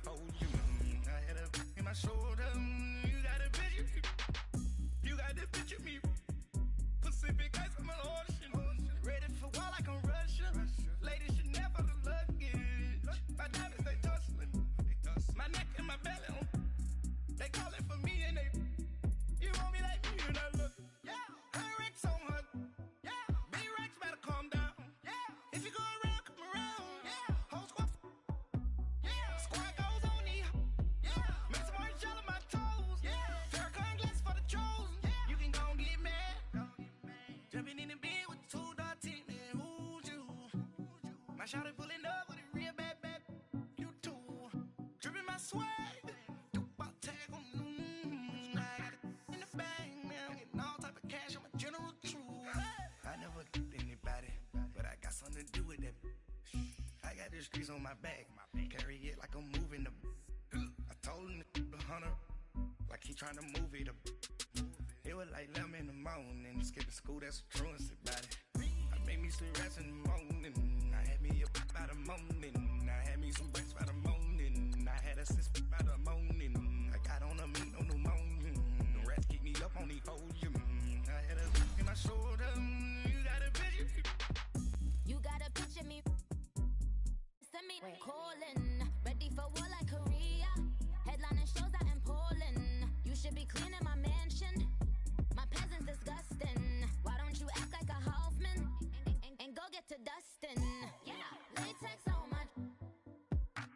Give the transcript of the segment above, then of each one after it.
me for you. I had a in my shoulder. You got a picture. You got this picture me. Pacific ice on my ocean. Ready for war like I'm Russian. Ladies should never the luggage. My diamonds they tussling. My neck and my belly. They calling for me and they. You want me like me and I look. Yeah. Her Rex on her. Yeah. B-Rex better calm down. Yeah. If you go around, come around. Yeah. Whole squad. Yeah. Squad goes on me. Yeah. Make some orange gel on my toes. Yeah. Farrakhan glass for the chosen. Yeah. You can go and get mad. Jumping in the bed with two dot team. Man, who's you? My shawty pulling up with a real bad. You too. Dripping my swag. To do with that. I got the streets on my back. Carry it like I'm moving the. I told him the hunter, like he trying to move it up. It was like 11 in the morning. Skipping school, that's the truancy about it. I made me some rest in the morning. I had me a pop by the morning. I had me some breaks by the morning. I had a six by the morning. I got on a meat on the morning. The rats keep me up on the folium. I had a in my shoulder. You got a picture. You gotta picture me. Send me calling. Ready for war like Korea. Headlining shows out in Poland. You should be cleaning my mansion. My peasants disgusting. Why don't you act like a Hoffman and go get to dustin'? Yeah, latex on my.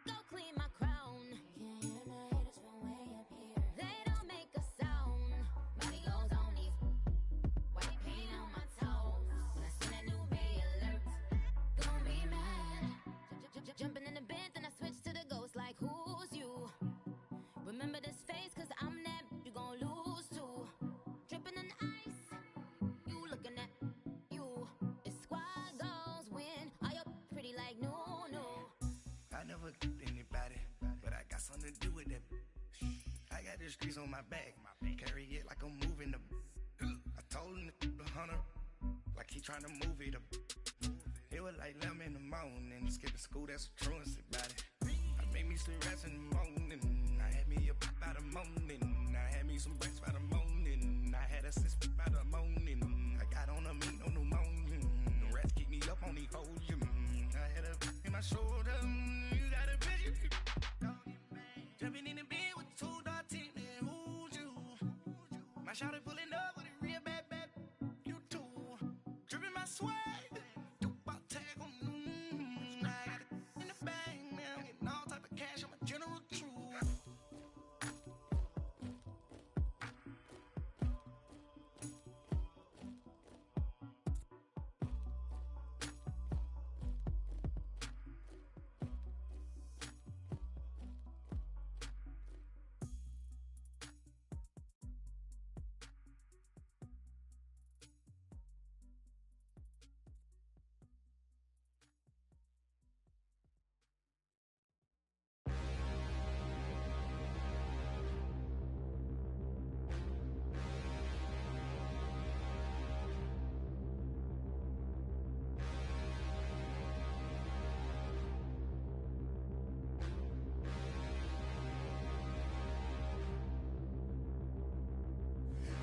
Go clean my crown. Can't hear my haters from way up here. They don't make a sound. Money goes on these. White paint on my toes. When I see that new Bay alert. Gonna be mad. Jumping in the bed, then I switch to the ghost like who's you? Remember this face, cause I'm that you gon' lose too. Dripping in ice, you looking at you. It's squad goals win. Are you pretty like no? I never killed anybody, but I got something to do with that. I got the streets on my back. Carry it like I'm moving the. I told him the hunter, like he trying to move it up. It was like 11 in the morning. Skipping school, that's the truancy about it. I made me some rest in the morning. I had me a pop by the morning. I had me some breaks by the morning. I had a six by the morning. I got on a meat on the morning. The rats keep me up on the folium. I had a in my shoulder. You got a picture. Jumping in the bed with two dot team. Man, who's you? My shawty pulling up with a real bad. You too. Dripping my swag.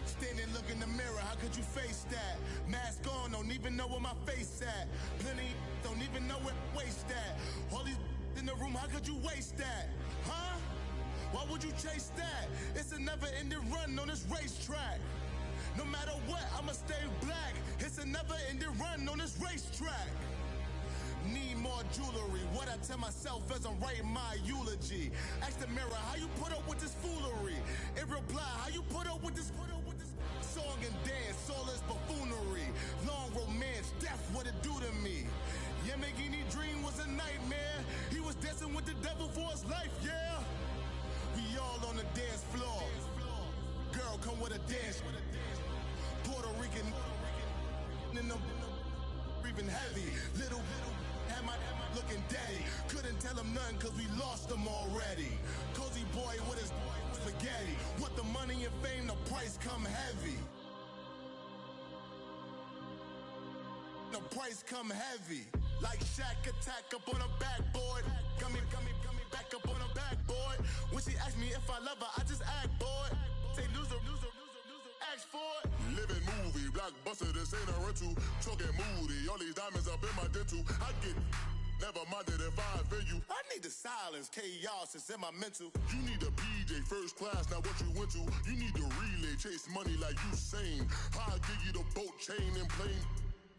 Standing, look in the mirror, how could you face that? Mask on, don't even know where my face at. Plenty, don't even know where waist at. All these in the room, how could you waste that? Huh? Why would you chase that? It's a never-ending run on this racetrack. No matter what, I'ma stay black. It's a never-ending run on this racetrack. Need more jewelry. What I tell myself as I'm writing my eulogy. Ask the mirror, how you put up with this foolery? It reply, how you put up with this song and dance, all this buffoonery. Long romance, death, what it do to me? Yamagini dream was a nightmare. He was dancing with the devil for his life, yeah. We all on the dance floor. Girl, come with a dance. Puerto Rican in the breathing heavy. Little had my looking daddy. Couldn't tell him nothing cause we lost him already. Cozy boy with his spaghetti. With the money and fame, the price come heavy. The price come heavy. Like Shaq attack up on a backboard. Coming back up on a backboard. if I love her, I just act bored. Say loser, ask for it. Living movie, blockbuster, this ain't a rental. Talking moody, all these diamonds up in my dental. I get never minded if I offend you. I need the silence, chaos is in my mental. You need a PJ first class, not what you went to. You need the relay, chase money like you sane. I'll give you the boat chain and plane.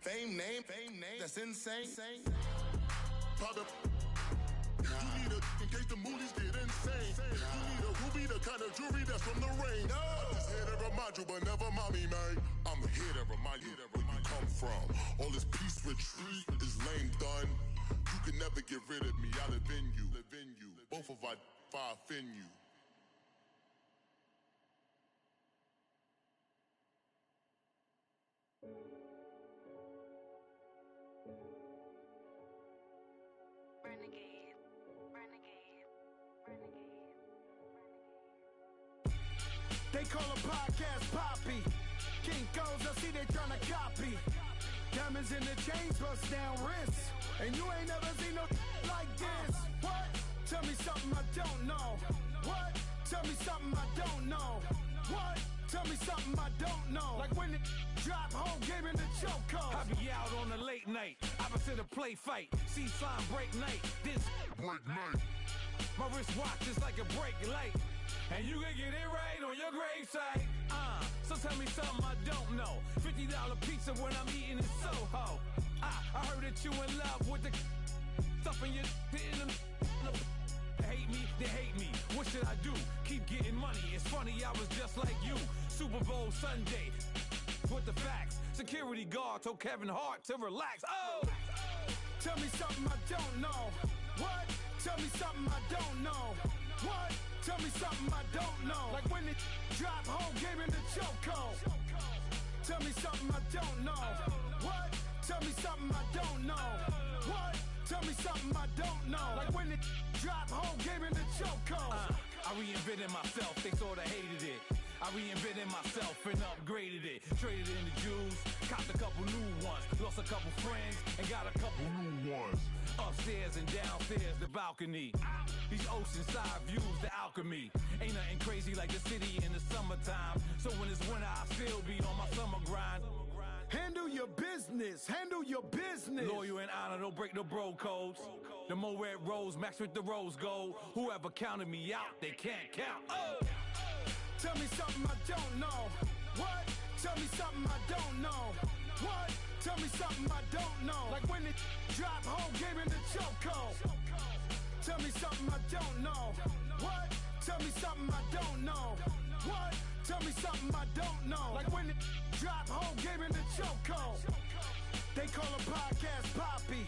Fame name, that's insane. Private. You need a in case the movies get insane. You need a ruby, the kind of jewelry that's from the rain. I'm just here to remind you, but never mind me, man. I'm here to remind you where you come from. All this peace retreat is lame done. You can never get rid of me, I live in you. Both of our if I offend you. They call a podcast Poppy. King goes, I see they tryna copy. Diamonds in the chains, bust down wrists. And you ain't never seen no like this. What? Tell me something I don't know. What? Tell me something I don't know. What? Tell me something I don't know. Like when it drop home, game in the chokehold. I be out on a late night, opposite a play fight. See slime break night, this break night. My wristwatch is like a brake light. And you can get it right on your gravesite. So tell me something I don't know. $50 pizza when I'm eating in Soho. I heard that you in love with the stuff in your hate me, they hate me. What should I do? Keep getting money. It's funny, I was just like you. Super Bowl Sunday with the facts. Security guard told Kevin Hart to relax. Oh! Tell me something I don't know. What? Tell me something I don't know. What? Tell me something I don't know. Like when it drop home, game in the chokehold. Tell me something I don't know. What? Tell me something I don't know. What? Tell me something I don't know. Like when it drop home, game in the chokehold. I reinvented myself, they sorta hated it. I reinvented myself and upgraded it. Traded in the Jews, copped a couple new ones. Lost a couple friends and got a couple new ones. Upstairs and downstairs, the balcony. These oceanside views, the alchemy. Ain't nothing crazy like the city in the summertime. So when it's winter, I still be on my summer grind. Handle your business, handle your business. Loyal and honor, don't break no bro codes. The more red rose, max with the rose gold. Whoever counted me out, they can't count. Oh! Tell me something I don't know. What? Tell me something I don't know. What? Tell me something I don't know. Like when it drop home, game in the chokehold. Tell me something I don't know. What? Tell me something I don't know. What? Tell me something I don't know. Like when it drop home, game in the chokehold. They call a podcast Poppy.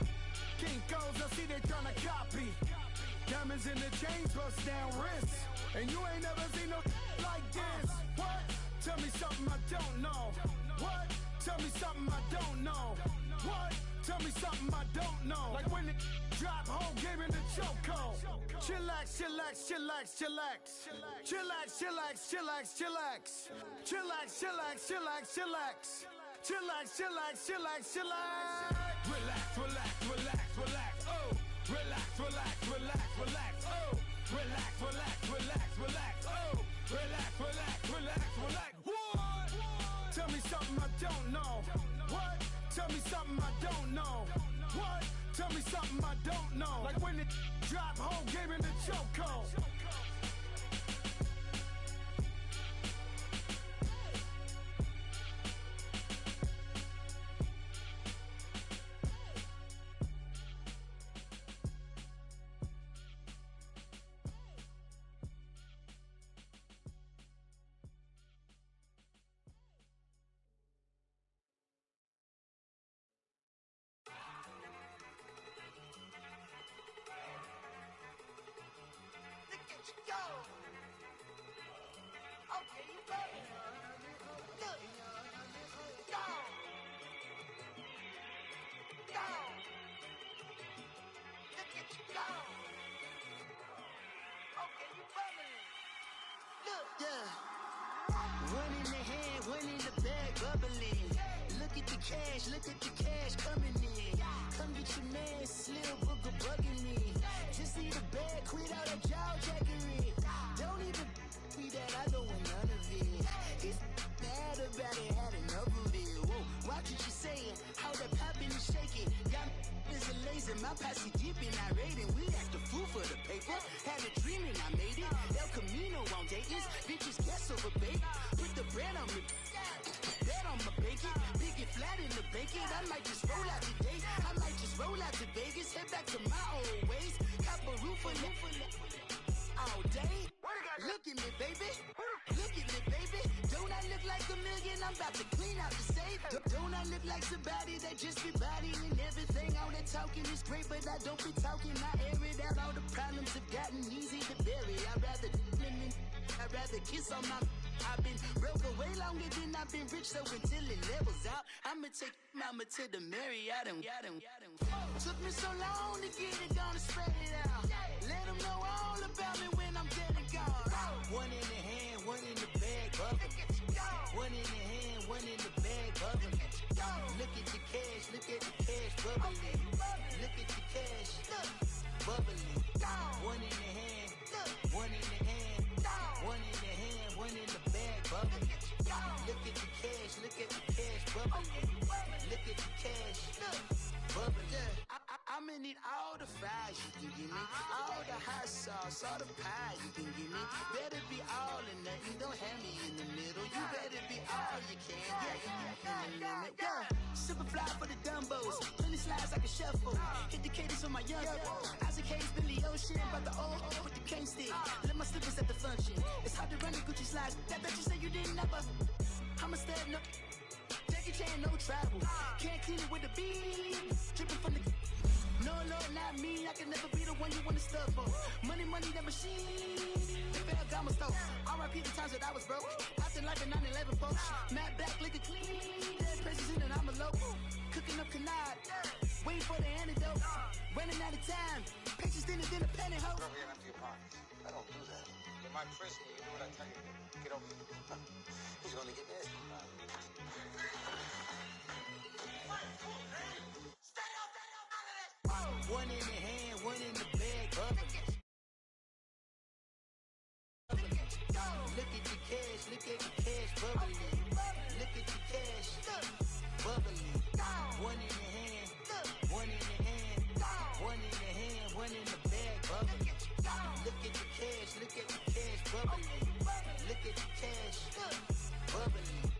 King goes, I see they tryna copy. Diamonds in the chains, bust down wrists. And you ain't never seen no like this. What? Tell me something I don't know. What? Tell me something I don't know. What? Tell me something I don't know. Like when it drop home, game in the chokehold. Chillax, chillax, chillax, chillax. Chillax, chillax, chillax, chillax. Chillax, chillax, chillax, chillax. Chillax, chillax, chillax, chillax. Relax, relax, relax, relax. Oh! Relax, relax, relax, relax. Oh! Relax, relax, relax, relax. Oh! Relax, relax, relax, relax. What? Tell me something I don't know. What? Tell me something I don't know. What? Tell me something I don't know. Like when it drop home, game in the chokehold. Cash, look at the cash coming in. Come get your man, Slim Booker bugging me. Just need a bag, quit out a jaw jackery. Don't even I don't want none of it. It's bad about it, had enough of it. Whoa, watch what you saying, how that poppin' and shaking. Y'all is a laser, my posse dipping, I raiding. We act the fool for the paper. Had a dream and I made it. El Camino on Dayton's, bitches guess over bait. Put the bread on me, bet on my bacon. Big and flat in the bacon. I might just roll out today. I might just roll out to Vegas, head back to my old ways. Cop a roof all day. Look at me, baby. Look at me, baby. Don't I look like a million? I'm about to clean out the safe. Don't I look like somebody that just be bodying everything? All that talking is great, but I don't be talking. I air it out. All the problems have gotten easy to bury. I'd rather kiss on my. I've been broke way longer than I've been rich, so until it levels out, I'ma take mama to the Marriott and took me so long to get it gone and spread it out. Let them know all about me when I'm dead and gone. One in the hand, one in the bag, bubbling. One in the hand, one in the bag, bubbling. Look at the cash, bubbling. Look at the cash, bubbling. One in the hand, one in the hand, one in the hand, one in the bag, bubbling. Look at the cash, bubbling. Look at the cash, bubbling. I'ma need all the fries you can give me, all the hot sauce, all the pie you can give me. Better be all or nothing, don't have me in the middle. You better be all you can, yeah. Super fly for the Dumbos, plenty slides like a shuffle. Hit the cadence on my young Isaac Hayes, Billy Ocean, about the old with the cane stick. Let my slippers at the function. It's hard to run the Gucci slides. That bet you say you didn't never. I'ma step no. Jackie Chan, no travel. Can't clean it with the beat. Dripping from the. No, Lord, not me. I can never be the one you wanna stuff for. Money, that machine. They failed Gamma Stove. R.I.P. the times that I was broke. Acting like a 9/11 folks. Matt back, looking clean. Dead presses in and I'm a local. Cooking up canard. Waiting for the antidote. Running out of time. Patience thinner than a penny hoe. Never get empty your pockets. I don't do that. You might frisk me. You do what I tell you to. Get over it. He's gonna get this. One in the hand, one in the bag, bubbling. Look at the cash, bubbling. Look at the cash, bubbling. One in the hand, one in the hand, one in the hand, one in the bag, bubbling. Look at the cash, bubbling. Look at the cash, bubbling.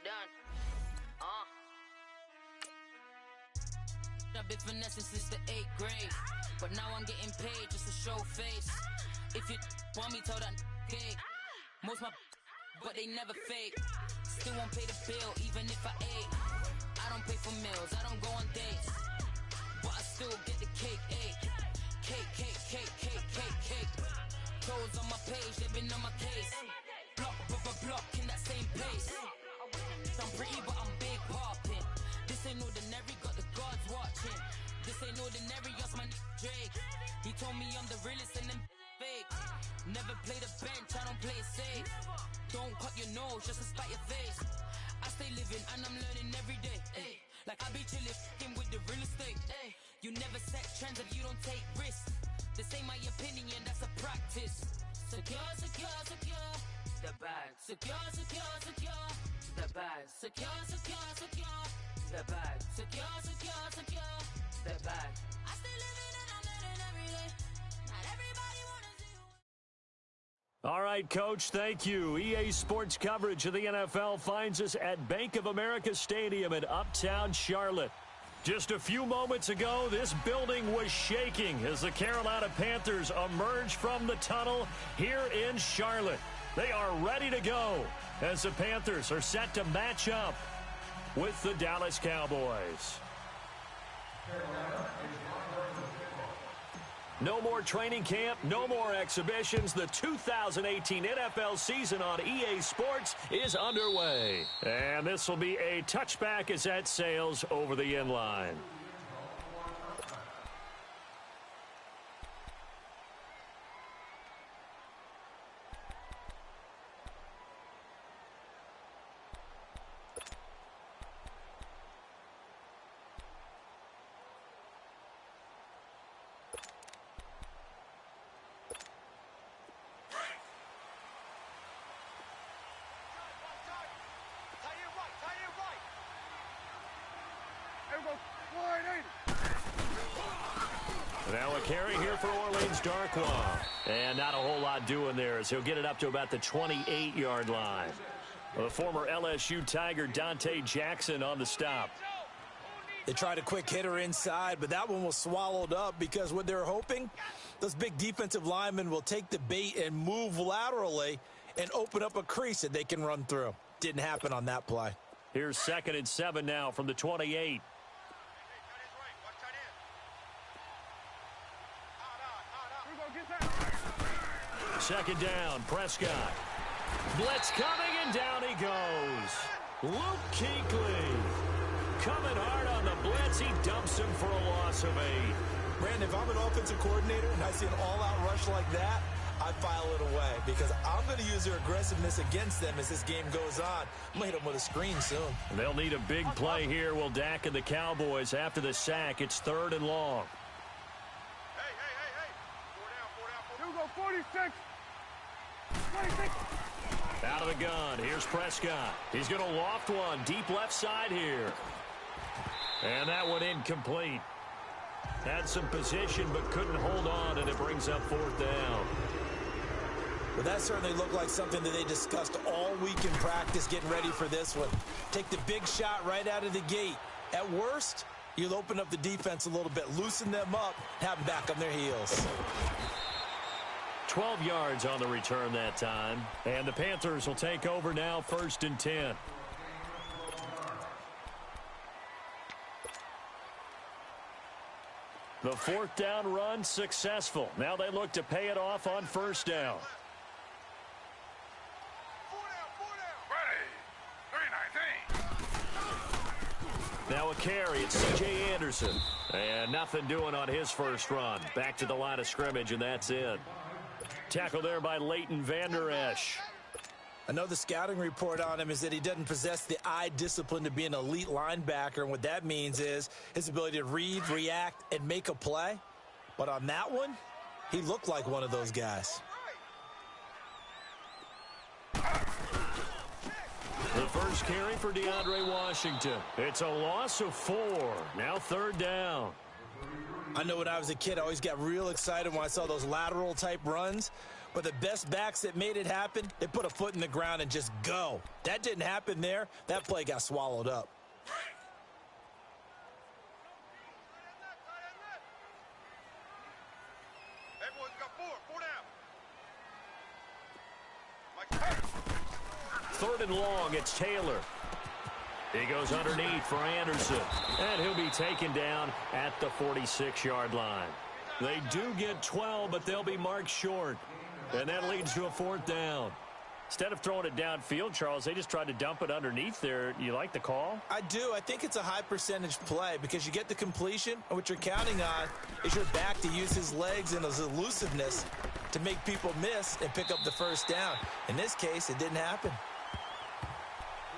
Done. I've been finessing since the 8th grade, but now I'm getting paid just to show face. If you want me, tell that gay. Most my but they never fake. Still won't pay the bill even if I ate. I don't pay for meals, I don't go on dates, but I still get the cake. Cake. Trolls on my page, they've been on my case. Block in that same pace. I'm pretty, but I'm big poppin'. This ain't ordinary, got the gods watching. This ain't ordinary, that's my Drake. He told me I'm the realest and them fake. Never play the bench, I don't play it safe. Don't cut your nose just to spite your face. I stay living and I'm learning every day. Ay. Like I be chillin' f***ing with the real estate. Ay. You never set trends if you don't take risks. This ain't my opinion, that's a practice. Secure. The bag. Secure. The bag. Secure. The bag. Secure. The bag. I stay living and I'm learning every day. Not everybody wanna see you. All right, Coach, thank you. EA Sports coverage of the NFL finds us at Bank of America Stadium in Uptown Charlotte. Just a few moments ago, this building was shaking as the Carolina Panthers emerged from the tunnel here in Charlotte. They are ready to go as the Panthers are set to match up with the Dallas Cowboys. No more training camp, no more exhibitions. The 2018 NFL season on EA Sports is underway. And this will be a touchback as that sails over the end line. Now a carry here for Orleans Darkwa. And not a whole lot doing there as he'll get it up to about the 28-yard line. The former LSU Tiger Dante Jackson on the stop. They tried a quick hitter inside, but that one was swallowed up because what they're hoping, those big defensive linemen will take the bait and move laterally and open up a crease that they can run through. Didn't happen on that play. Here's 2nd and 7 now from the 28. Second down, Prescott. Blitz coming, and down he goes. Luke Kuechly coming hard on the blitz. He dumps him for a loss of 8. Brandon, if I'm an offensive coordinator and I see an all-out rush like that, I file it away because I'm going to use their aggressiveness against them as this game goes on. I'm going to hit them with a screen soon. They'll need a big play here. Will Dak and the Cowboys after the sack. It's 3rd and long. Here we go, 46. Out of the gun. Here's Prescott. He's going to loft one deep left side here. And that one incomplete. Had some position but couldn't hold on, and it brings up 4th down. Well, that certainly looked like something that they discussed all week in practice getting ready for this one. Take the big shot right out of the gate. At worst, you'll open up the defense a little bit, loosen them up, have them back on their heels. 12 yards on the return that time. And the Panthers will take over now, 1st and 10. The 4th down run successful. Now they look to pay it off on 1st down. Now a carry. It's C.J. Anderson. And nothing doing on his first run. Back to the line of scrimmage, and that's it. Tackle there by Leighton Vander Esch. I know the scouting report on him is that he doesn't possess the eye discipline to be an elite linebacker, and what that means is his ability to read, react, and make a play. But on that one, he looked like one of those guys. The first carry for DeAndre Washington. It's a loss of 4. Now 3rd down. I know when I was a kid, I always got real excited when I saw those lateral type runs. But the best backs that made it happen, they put a foot in the ground and just go. That didn't happen there. That play got swallowed up. Everyone's got 4 down. 3rd and long, it's Taylor. He goes underneath for Anderson. And he'll be taken down at the 46-yard line. They do get 12, but they'll be marked short. And that leads to a 4th down. Instead of throwing it downfield, Charles, they just tried to dump it underneath there. You like the call? I do. I think it's a high percentage play because you get the completion, and what you're counting on is your back to use his legs and his elusiveness to make people miss and pick up the 1st down. In this case, it didn't happen.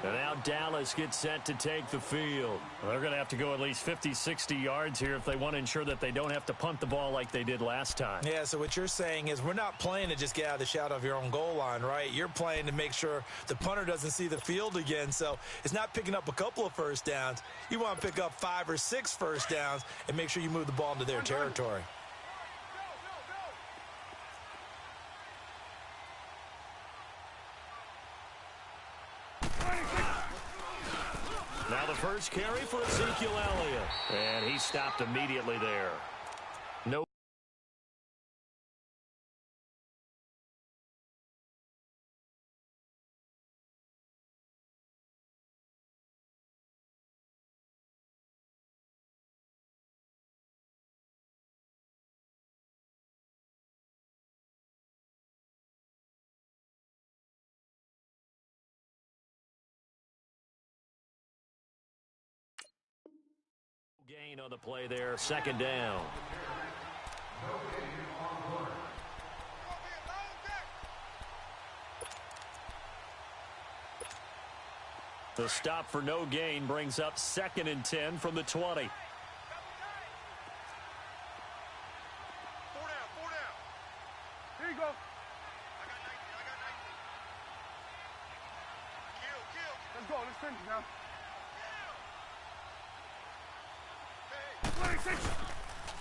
And now Dallas gets set to take the field. They're going to have to go at least 50, 60 yards here if they want to ensure that they don't have to punt the ball like they did last time. Yeah, so what you're saying is we're not playing to just get out of the shot of your own goal line, right? You're playing to make sure the punter doesn't see the field again. So it's not picking up a couple of 1st downs. You want to pick up 5 or 6 1st downs and make sure you move the ball into their territory. Now the first carry for Ezekiel Elliott. And he stopped immediately there. No. Gain on the play there, 2nd down. The stop for no gain brings up 2nd and 10 from the 20. 4 down. Here you go. I got 19. Kill. Let's go. Let's finish now.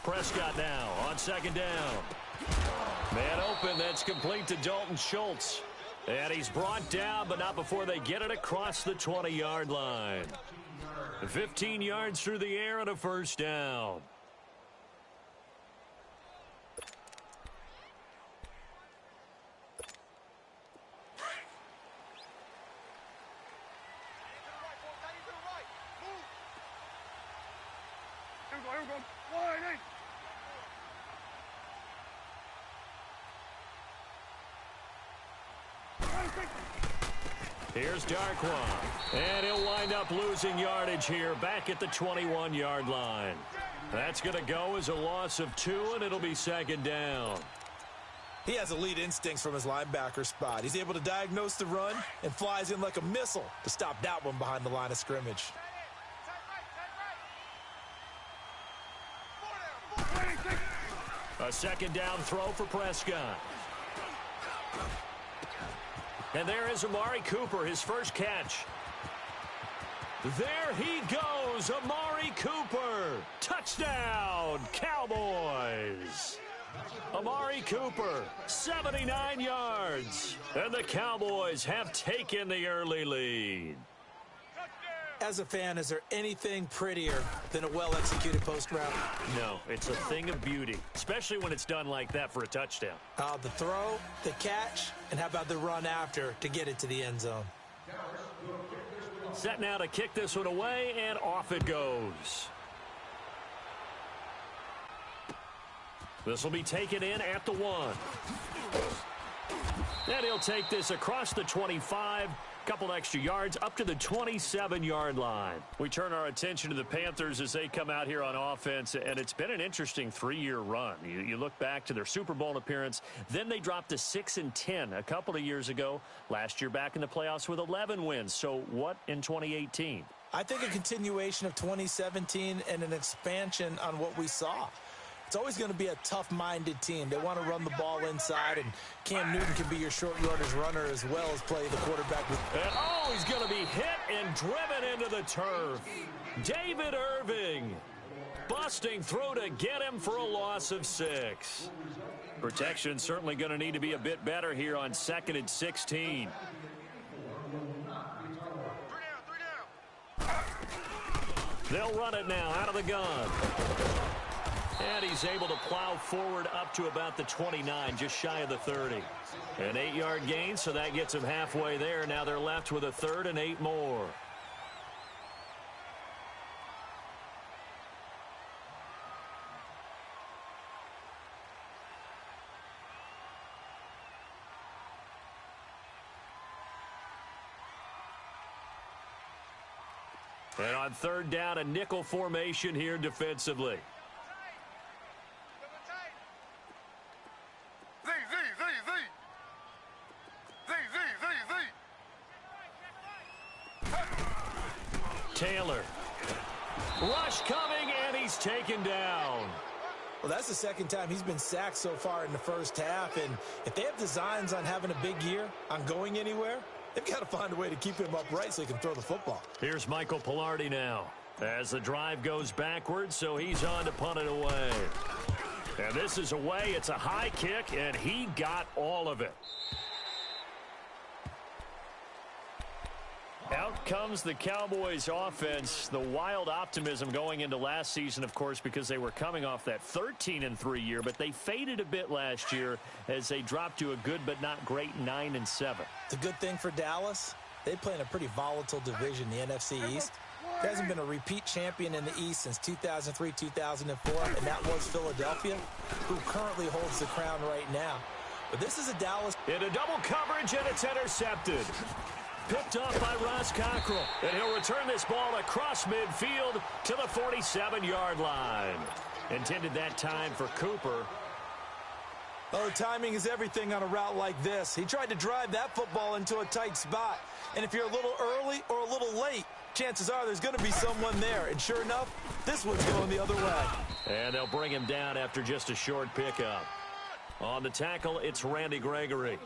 Prescott now on second down. Man open, that's complete to Dalton Schultz. And he's brought down, but not before they get it across the 20-yard line. 15 yards through the air and a first down. Here's Darkwa, and he'll wind up losing yardage here back at the 21-yard line. That's going to go as a loss of 2, and it'll be second down. He has elite instincts from his linebacker spot. He's able to diagnose the run and flies in like a missile to stop that one behind the line of scrimmage. A second down throw for Prescott. And there is Amari Cooper, his first catch. There he goes, Amari Cooper. Touchdown, Cowboys. Amari Cooper, 79 yards. And the Cowboys have taken the early lead. As a fan, is there anything prettier than a well-executed post route? No, it's a thing of beauty, especially when it's done like that for a touchdown. The throw, the catch, and how about the run after to get it to the end zone? Set now to kick this one away, and off it goes. This will be taken in at the 1. And he'll take this across the 25. Couple extra yards up to the 27-yard line. We turn our attention to the Panthers as they come out here on offense, and it's been an interesting 3-year run. You look back to their Super Bowl appearance, then they dropped to 6-10 a couple of years ago. Last year back in the playoffs with 11 wins. So what in 2018? I think a continuation of 2017 and an expansion on what we saw. It's always going to be a tough-minded team. They want to run the ball inside, and Cam Newton can be your short yardage runner as well as play the quarterback. And he's going to be hit and driven into the turf. David Irving busting through to get him for a loss of 6. Protection certainly going to need to be a bit better here on 2nd and 16. They'll run it now out of the gun. And he's able to plow forward up to about the 29, just shy of the 30. An 8-yard gain, so that gets him halfway there. Now they're left with a 3rd and 8 more. And on 3rd down, a nickel formation here defensively. Taylor. Rush coming, and he's taken down. Well, that's the second time he's been sacked so far in the first half, and if they have designs on having a big year, on going anywhere, they've got to find a way to keep him upright so he can throw the football. Here's Michael Pilardi now as the drive goes backwards, so he's on to punt it away. And this is away. It's a high kick, and he got all of it. Out comes the Cowboys offense. The wild optimism going into last season, of course, because they were coming off that 13-3 year, but they faded a bit last year as they dropped to a good but not great 9-7. The good thing for Dallas, they play in a pretty volatile division, the NFC East. There hasn't been a repeat champion in the East since 2003, 2004, and that was Philadelphia, who currently holds the crown right now. But this is a Dallas. In a double coverage, and it's intercepted. Picked up by Ross Cockrell, and he'll return this ball across midfield to the 47-yard line. Intended that time for Cooper. Oh, timing is everything on a route like this. He tried to drive that football into a tight spot. And if you're a little early or a little late, chances are there's going to be someone there. And sure enough, this one's going the other way. And they'll bring him down after just a short pickup. On the tackle, it's Randy Gregory.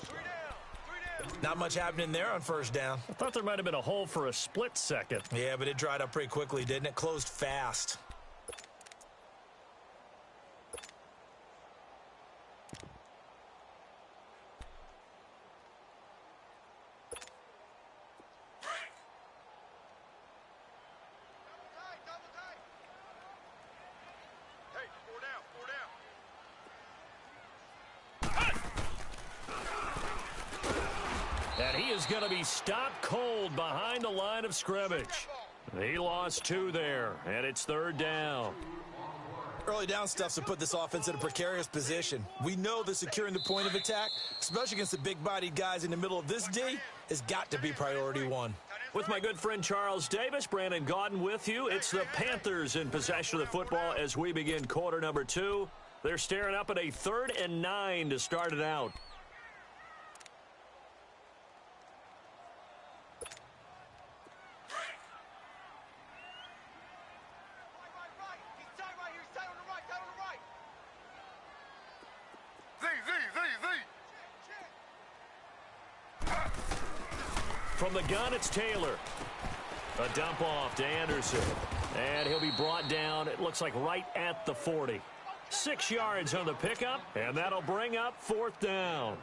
Not much happening there on first down. I thought there might have been a hole for a split second. Yeah, but it dried up pretty quickly, didn't it? Closed fast. And he is going to be stopped cold behind the line of scrimmage. He lost 2 there, and it's 3rd down. Early down stuffs to put this offense in a precarious position. We know that securing the point of attack, especially against the big-bodied guys in the middle of this D, has got to be priority 1. With my good friend Charles Davis, Brandon Gaudin with you. It's the Panthers in possession of the football as we begin quarter number 2. They're staring up at a 3rd and 9 to start it out. From the gun, it's Taylor. A dump off to Anderson. And he'll be brought down, it looks like right at the 40. 6 yards on the pickup, and that'll bring up 4th down.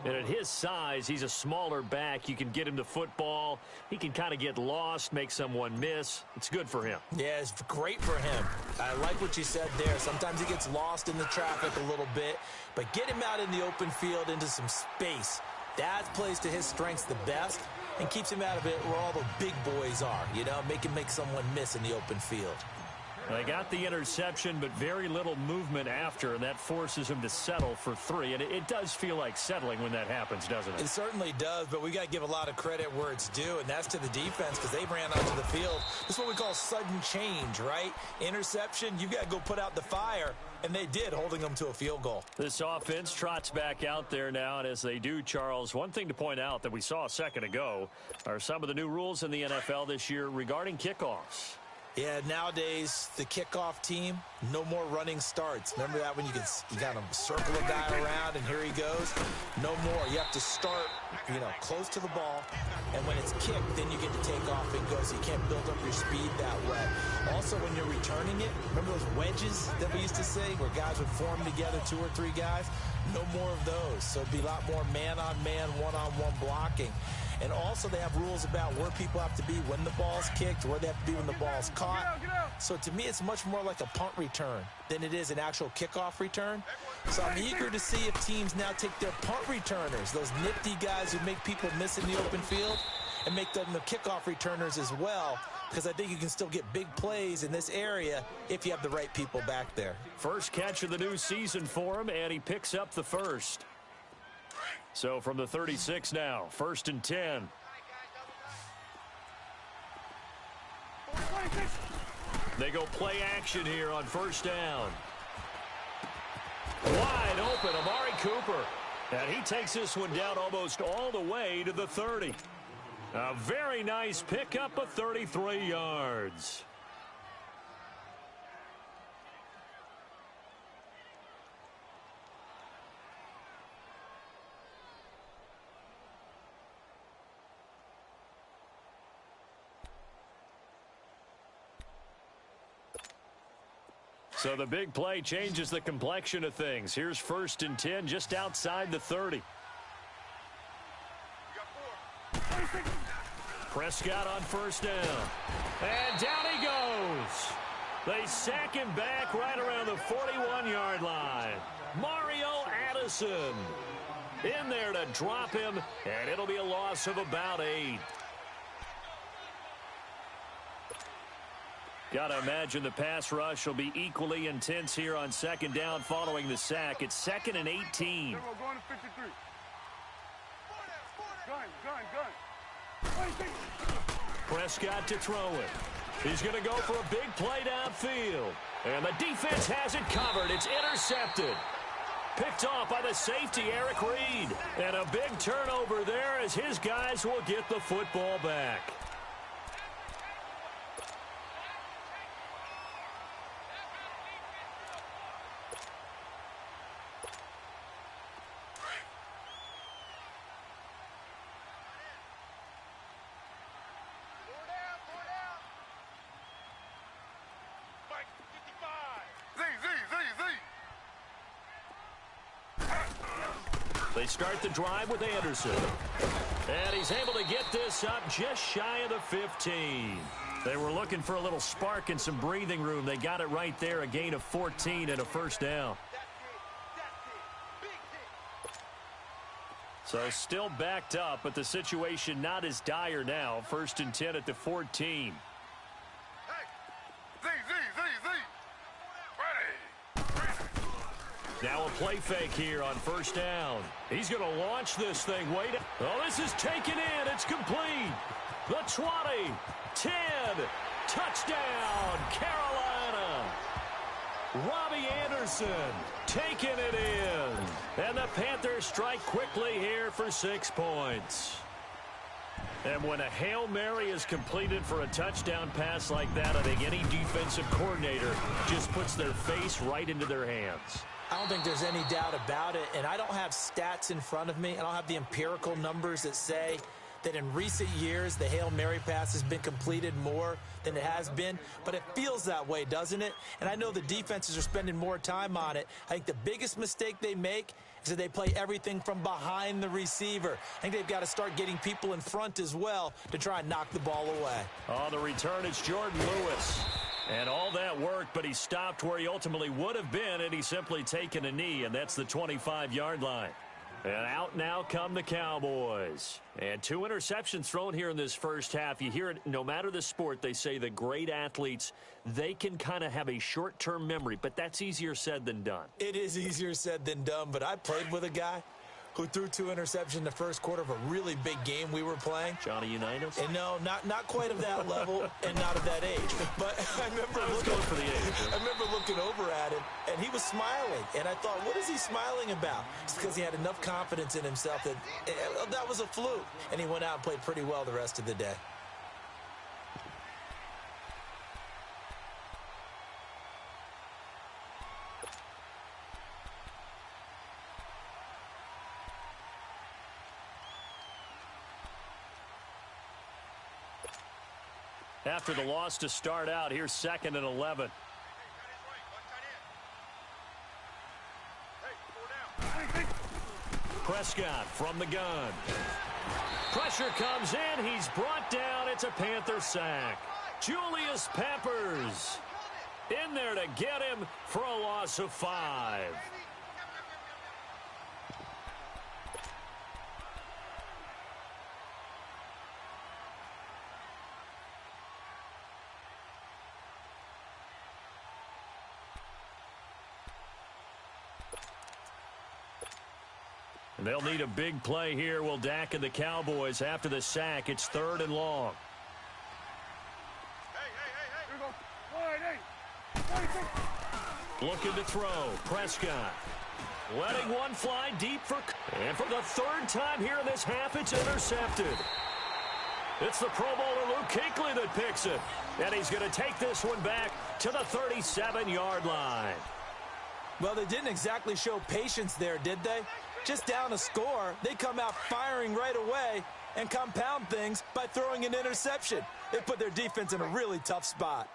And at his size, he's a smaller back. You can get him the football. He can kind of get lost, make someone miss. It's good for him. Yeah, it's great for him. I like what you said there. Sometimes he gets lost in the traffic a little bit, but get him out in the open field into some space. That plays to his strengths the best and keeps him out of it where all the big boys are, you know, make someone miss in the open field. They got the interception, but very little movement after, and that forces him to settle for 3. And it does feel like settling when that happens, doesn't it? It certainly does, but we got to give a lot of credit where it's due, and that's to the defense because they ran onto the field. This is what we call sudden change, right? Interception, you got to go put out the fire, and they did, holding them to a field goal. This offense trots back out there now, and as they do, Charles, one thing to point out that we saw a second ago are some of the new rules in the NFL this year regarding kickoffs. Yeah, nowadays, the kickoff team, no more running starts. Remember that when you got to circle a guy around and here he goes? No more. You have to start, close to the ball. And when it's kicked, then you get to take off and go. So you can't build up your speed that way. Also, when you're returning it, remember those wedges that we used to say where guys would form together, 2 or 3 guys? No more of those. So it'd be a lot more man-on-man, one-on-one blocking. And also they have rules about where people have to be when the ball's kicked, where they have to be when the ball's caught. So to me, it's much more like a punt return than it is an actual kickoff return. So I'm eager to see if teams now take their punt returners, those nifty guys who make people miss in the open field, and make them the kickoff returners as well, because I think you can still get big plays in this area if you have the right people back there. First catch of the new season for him, and he picks up the first. So from the 36 now, 1st and 10. They go play action here on 1st down. Wide open, Amari Cooper. And he takes this one down almost all the way to the 30. A very nice pickup of 33 yards. So the big play changes the complexion of things. Here's 1st and 10 just outside the 30. Prescott on 1st down. And down he goes. They sack him back right around the 41-yard line. Mario Addison in there to drop him, and it'll be a loss of about 8. Got to imagine the pass rush will be equally intense here on 2nd down following the sack. It's 2nd and 18. Going to 53. Gun. Prescott to throw it. He's going to go for a big play downfield. And the defense has it covered. It's intercepted. Picked off by the safety, Eric Reed. And a big turnover there as his guys will get the football back. They start the drive with Anderson. And he's able to get this up just shy of the 15. They were looking for a little spark and some breathing room. They got it right there, a gain of 14 and a 1st down. So still backed up, but the situation not as dire now. 1st and 10 at the 14. Now a play fake here on 1st down. He's going to launch this thing. Wait. Oh, this is taken in. It's complete. The 20, 10, touchdown, Carolina. Robbie Anderson taking it in. And the Panthers strike quickly here for 6 points. And when a Hail Mary is completed for a touchdown pass like that, I think any defensive coordinator just puts their face right into their hands. I don't think there's any doubt about it, and I don't have stats in front of me. I don't have the empirical numbers that say that in recent years the Hail Mary pass has been completed more than it has been, but it feels that way, doesn't it? And I know the defenses are spending more time on it. I think the biggest mistake they make is that they play everything from behind the receiver. I think they've got to start getting people in front as well to try and knock the ball away. On the return, it's Jordan Lewis. And all that worked, but he stopped where he ultimately would have been, and he's simply taken a knee, and that's the 25-yard line. And out now come the Cowboys. And 2 interceptions thrown here in this first half. You hear it, no matter the sport, they say the great athletes, they can kind of have a short-term memory, but that's easier said than done. It is easier said than done, but I played with a guy who threw 2 interceptions in the first quarter of a really big game we were playing. Johnny Unitas? And no, not quite of that level and not of that age. But I remember looking over at him, and he was smiling. And I thought, what is he smiling about? It's because he had enough confidence in himself that that was a fluke. And he went out and played pretty well the rest of the day. After the loss to start out, here's 2nd and 11. Prescott from the gun. Pressure comes in. He's brought down. It's a Panther sack. Julius Peppers in there to get him for a loss of 5. They'll need a big play here. Will Dak and the Cowboys after the sack. It's 3rd and long. Looking to throw. Prescott letting one fly deep for... And for the 3rd time here in this half, it's intercepted. It's the Pro Bowler Luke Kuechly that picks it. And he's going to take this one back to the 37-yard line. Well, they didn't exactly show patience there, did they? Just down a score, they come out firing right away and compound things by throwing an interception. They put their defense in a really tough spot.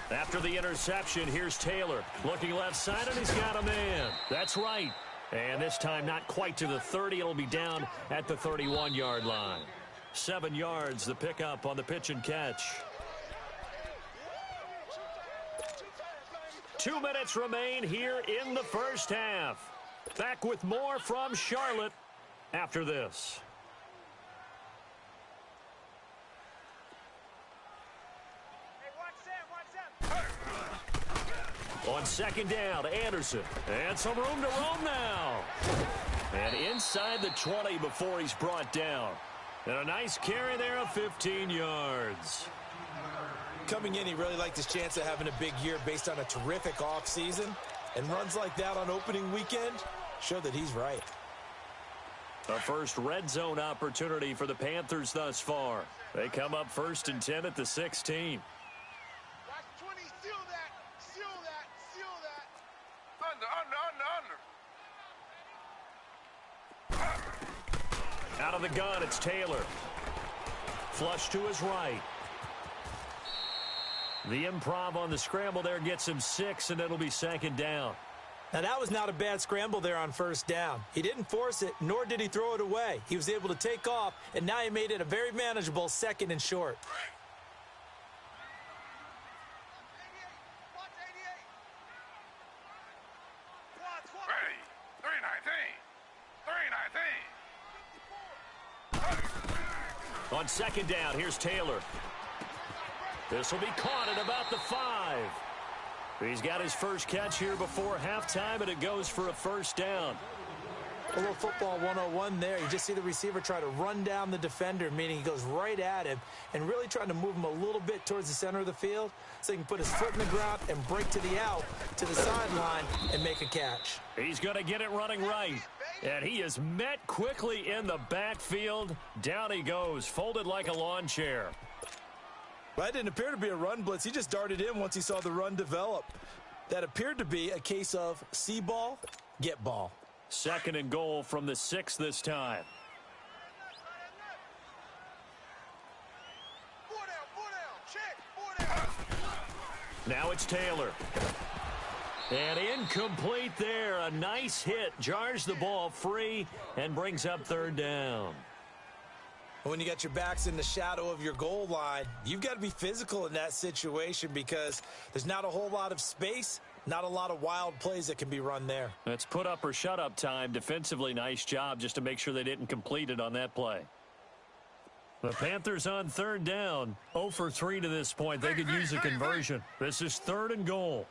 After the interception, here's Taylor. Looking left side, and he's got a man. That's right. And this time not quite to the 30. It'll be down at the 31-yard line. 7 yards, the pickup on the pitch and catch. 2 minutes remain here in the first half. Back with more from Charlotte after this. On 2nd down, Anderson. And some room to roam now. And inside the 20 before he's brought down. And a nice carry there of 15 yards. Coming in, he really liked his chance of having a big year based on a terrific offseason. And runs like that on opening weekend show that he's right. A first red zone opportunity for the Panthers thus far. They come up 1st and 10 at the 16. Out of the gun, it's Taylor. Flush to his right. The improv on the scramble there gets him 6, and it'll be 2nd down. Now, that was not a bad scramble there on 1st down. He didn't force it, nor did he throw it away. He was able to take off, and now he made it a very manageable 2nd and short. Ready. 3 and second down. Here's Taylor. This will be caught at about the 5. He's got his first catch here before halftime, and it goes for a first down. A little football 101 there. You just see the receiver try to run down the defender, meaning he goes right at him and really trying to move him a little bit towards the center of the field so he can put his foot in the ground and break to the out, to the sideline, and make a catch. He's going to get it running right. And he is met quickly in the backfield. Down he goes, folded like a lawn chair. Well, that didn't appear to be a run blitz. He just darted in once he saw the run develop. That appeared to be a case of see ball, get ball. Second and goal from the 6 this time. Now it's Taylor. And incomplete there. A nice hit. Jars the ball free and brings up third down. When you got your backs in the shadow of your goal line, you've got to be physical in that situation because there's not a whole lot of space. Not a lot of wild plays that can be run there. It's put up or shut up time. Defensively, nice job just to make sure they didn't complete it on that play. The Panthers on third down. 0 for 3 to this point. They could use a conversion. This is third and goal.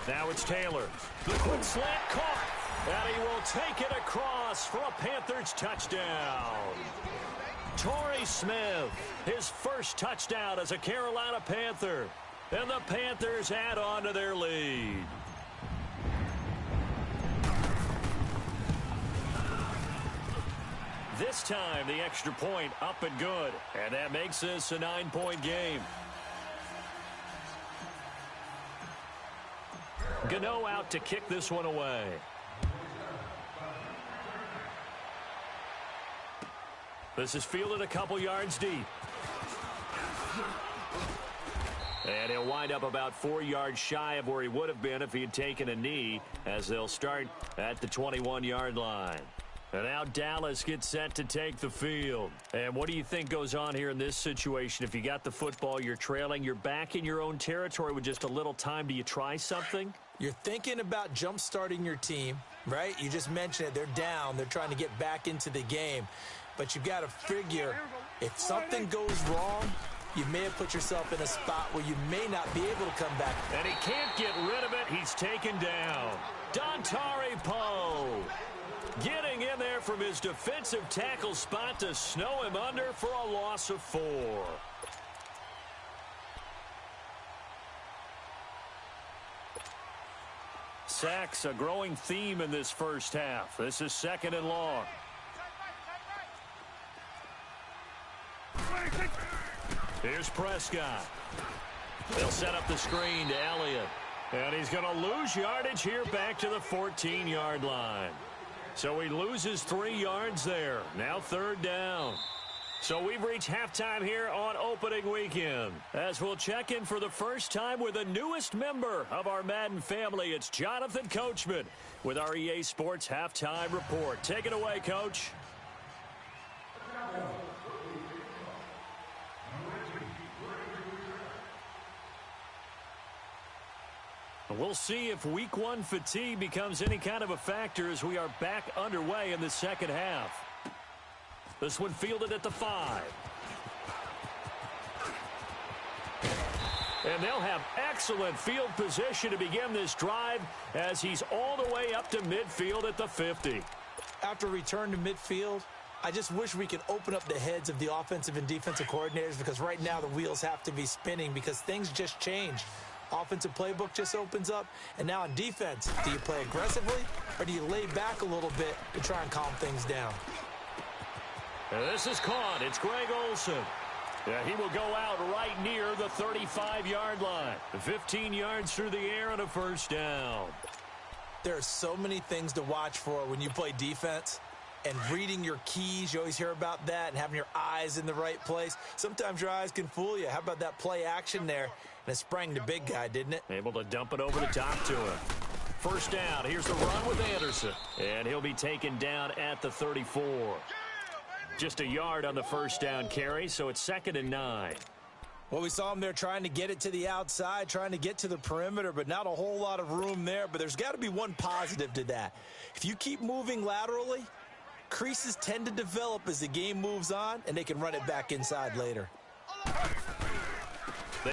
Now it's Taylor. The quick slant caught. And he will take it across for a Panthers touchdown. Torrey Smith, his first touchdown as a Carolina Panther. And the Panthers add on to their lead. This time, the extra point up and good. And that makes this a 9-point game. Gano out to kick this one away. This is fielded a couple yards deep. And he'll wind up about 4 yards shy of where he would have been if he had taken a knee, as they'll start at the 21-yard line. And now Dallas gets set to take the field. And what do you think goes on here in this situation? If you got the football, you're trailing, you're back in your own territory with just a little time. Do you try something? You're thinking about jump-starting your team, right? You just mentioned it. They're down. They're trying to get back into the game. But you've got to figure if something goes wrong, you may have put yourself in a spot where you may not be able to come back. And he can't get rid of it. He's taken down. Dontari Poe getting in there from his defensive tackle spot to snow him under for a loss of 4. Sacks, a growing theme in this first half. This is second and long. Here's Prescott. They'll set up the screen to Elliott. And he's going to lose yardage here back to the 14-yard line. So he loses 3 yards there. Now third down. So we've reached halftime here on opening weekend. As we'll check in for the first time with the newest member of our Madden family, it's Jonathan Coachman with our EA Sports Halftime Report. Take it away, Coach. We'll see if week 1 fatigue becomes any kind of a factor as we are back underway in the second half. This one fielded at the 5. And they'll have excellent field position to begin this drive as he's all the way up to midfield at the 50. After return to midfield, I just wish we could open up the heads of the offensive and defensive coordinators because right now the wheels have to be spinning because things just changed. Offensive playbook just opens up, and now on defense, do you play aggressively or do you lay back a little bit to try and calm things down? And this is caught. It's Greg Olsen. Yeah, he will go out right near the 35-yard line. 15 yards through the air and a first down. There are so many things to watch for when you play defense. And reading your keys, you always hear about that, and having your eyes in the right place. Sometimes your eyes can fool you. How about that play action there? And it sprang the big guy, didn't it? Able to dump it over the top to him. First down. Here's the run with Anderson. And he'll be taken down at the 34. Just a yard on the first down carry, so it's 2nd and 9. Well, we saw him there trying to get it to the outside, trying to get to the perimeter, but not a whole lot of room there. But there's got to be one positive to that. If you keep moving laterally, creases tend to develop as the game moves on, and they can run it back inside later.